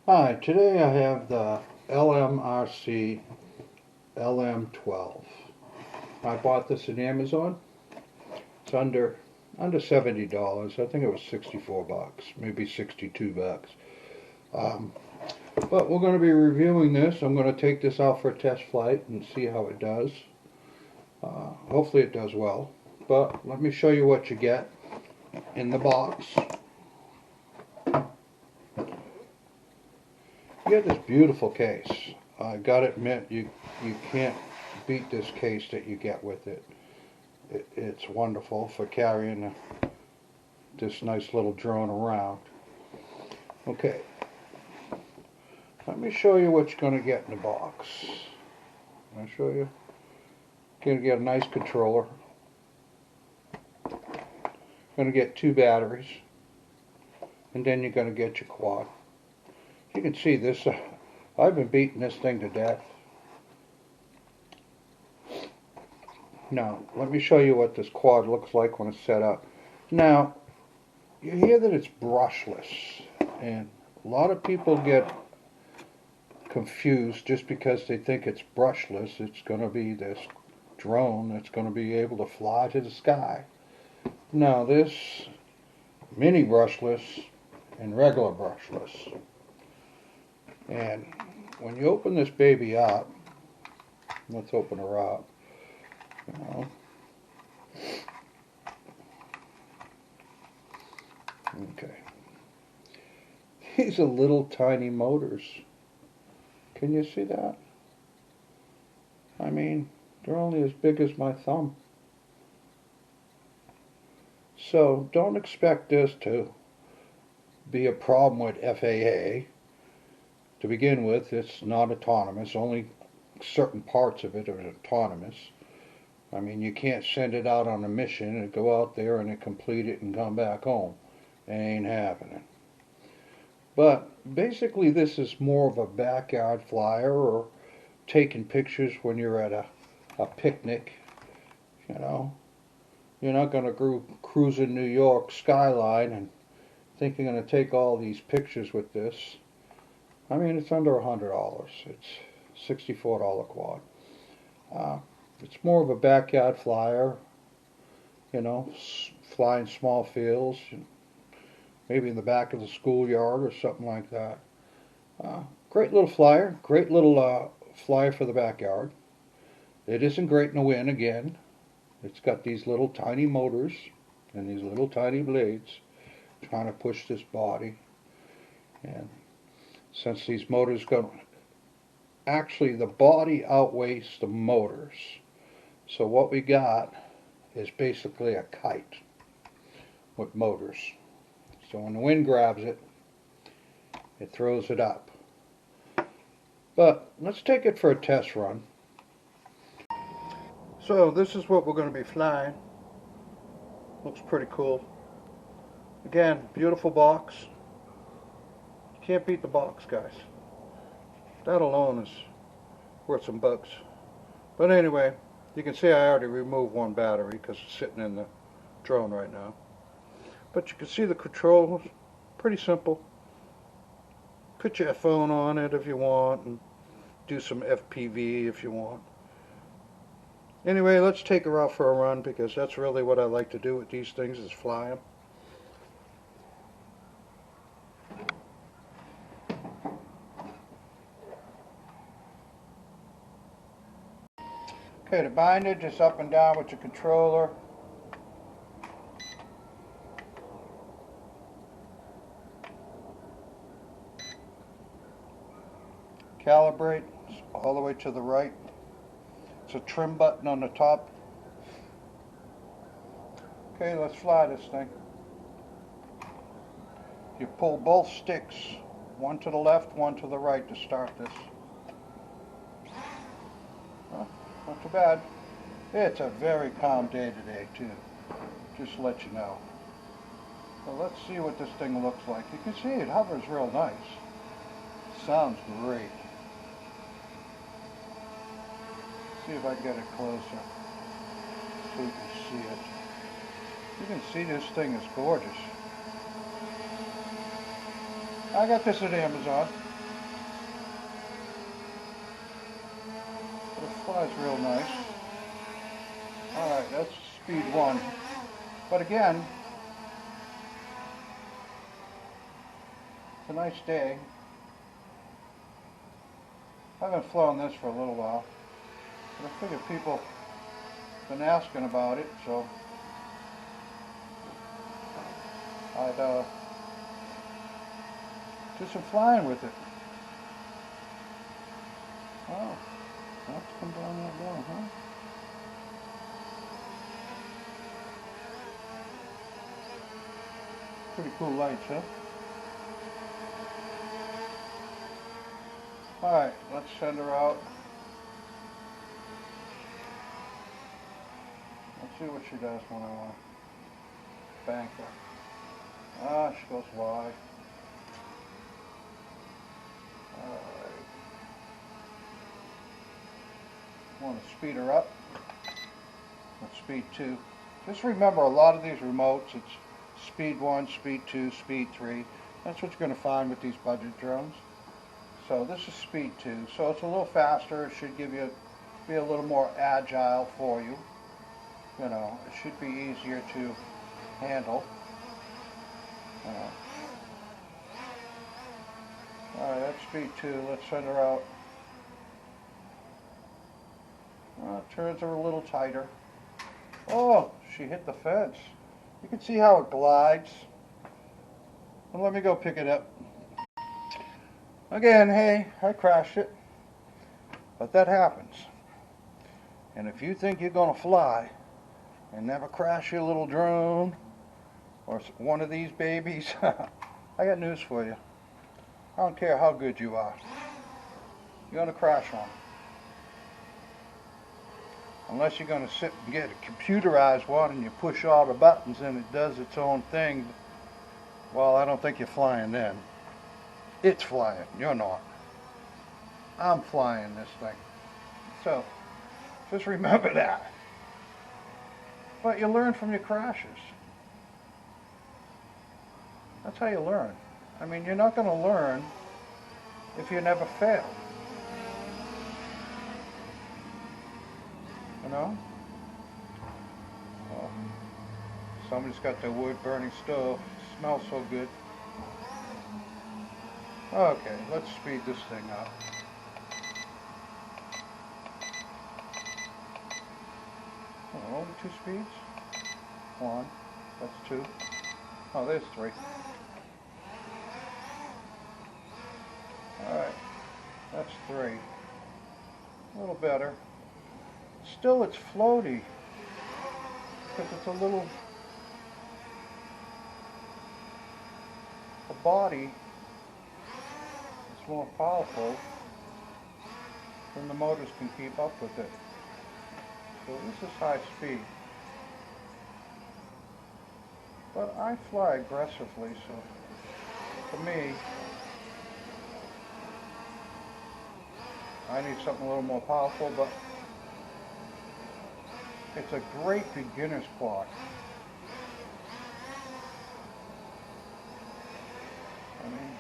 Hi, today I have the LMRC LM12. I bought this at Amazon. It's under $70. I think it was 64 bucks, maybe 62 bucks. Um, but we're going to be reviewing this. I'm going to take this out for a test flight and see how it does. Hopefully it does well. But let me show you what you get in the box. You get this beautiful case. I gotta admit, you can't beat this case that you get with it. It's wonderful for carrying this nice little drone around. Okay, let me show you what you're going to get in the box. I'll show you. You're going to get a nice controller. You're going to get 2 batteries. And then you're going to get your quad. You can see this. I've been beating this thing to death. Now, let me show you what this quad looks like when it's set up. Now, you hear that it's brushless, and a lot of people get confused just because they think it's brushless. It's going to be this drone that's going to be able to fly to the sky. Now, this mini brushless and regular brushless. And when you open this baby up, let's open her up. You know. Okay. These are little tiny motors. Can you see that? I mean, they're only as big as my thumb. So don't expect this to be a problem with FAA. To begin with, it's not autonomous. Only certain parts of it are autonomous. I mean, you can't send it out on a mission and go out there and complete it and come back home. It ain't happening. But basically, this is more of a backyard flyer or taking pictures when you're at a picnic. You know, you're not going to cruise in New York skyline and think you're going to take all these pictures with this. I mean, it's under $100. It's $64 quad. It's more of a backyard flyer, you know, flying small fields, maybe in the back of the schoolyard or something like that. Great little flyer, great little flyer for the backyard. It isn't great in the wind again. It's got these little tiny motors and these little tiny blades trying to push this body. And since these motors go, actually the body outweighs the motors. So what we got is basically a kite with motors. So when the wind grabs it, it throws it up. But let's take it for a test run. So this is what we're going to be flying. Looks pretty cool. Again, beautiful box. You can't beat the box, guys. That alone is worth some bucks. But anyway, you can see I already removed one battery because it's sitting in the drone right now. But you can see the controls, pretty simple. Put your phone on it if you want and do some FPV if you want. Anyway, let's take her out for a run because that's really what I like to do with these things is fly them. Okay, to bind it, just up and down with your controller. Calibrate all the way to the right. It's a trim button on the top. Okay, let's fly this thing. You pull both sticks, one to the left, one to the right to start this. Well, not too bad. It's a very calm day today too, just to let you know. So let's see what this thing looks like. You can see it hovers real nice. Sounds great. See if I can get it closer so you can see it. You can see this thing is gorgeous. I got this at Amazon. Flies real nice. Alright, that's speed 1. But again, it's a nice day. I haven't flown this for a little while, but I figured people have been asking about it, so I'd do some flying with it. Oh, let's come down that down, huh? Pretty cool lights, huh? Alright, let's send her out. Let's see what she does when I want to bank her. Ah, she goes wide. Alright. Want to speed her up. Let's speed 2. Just remember, a lot of these remotes, it's speed 1, speed 2, speed 3. That's what you're going to find with these budget drones. So this is speed 2, so it's a little faster. It should give you, be a little more agile for you. You know, it should be easier to handle. Alright, that's speed 2. Let's send her out. Turns are a little tighter. Oh, she hit the fence. You can see how it glides. Well, let me go pick it up. Again, hey, I crashed it. But that happens. And if you think you're going to fly and never crash your little drone or one of these babies, I got news for you. I don't care how good you are. You're going to crash one. Unless you're going to sit and get a computerized one and you push all the buttons and it does its own thing. Well, I don't think you're flying then. It's flying. You're not. I'm flying this thing. So, just remember that. But you learn from your crashes. That's how you learn. I mean, you're not going to learn if you never fail. You know? Well, somebody's got their wood burning stove. It smells so good. Okay, let's speed this thing up. Oh, 2 speeds? 1. That's 2. Oh, there's 3. Alright, that's 3. A little better. Still, it's floaty. Because it's a little... The body is more powerful than the motors can keep up with it. So this is high speed. But I fly aggressively, so for me, I need something a little more powerful, but it's a great beginner's quad. I mean,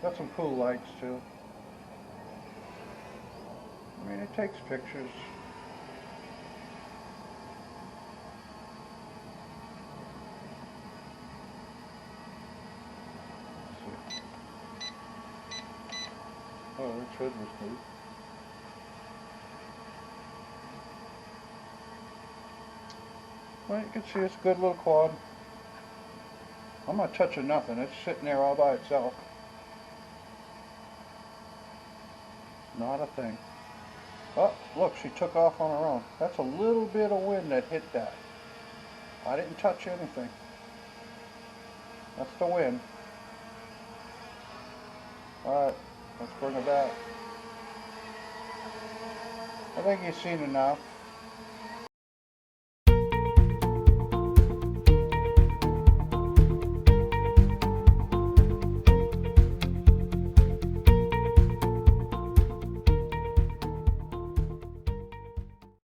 got some cool lights too. I mean, it takes pictures. Let's see. Oh, that tread was good. Well, you can see it's a good little quad. I'm not touching nothing. It's sitting there all by itself. Not a thing. Oh, look, she took off on her own. That's a little bit of wind that hit that. I didn't touch anything. That's the wind. Alright, let's bring her back. I think you've seen enough.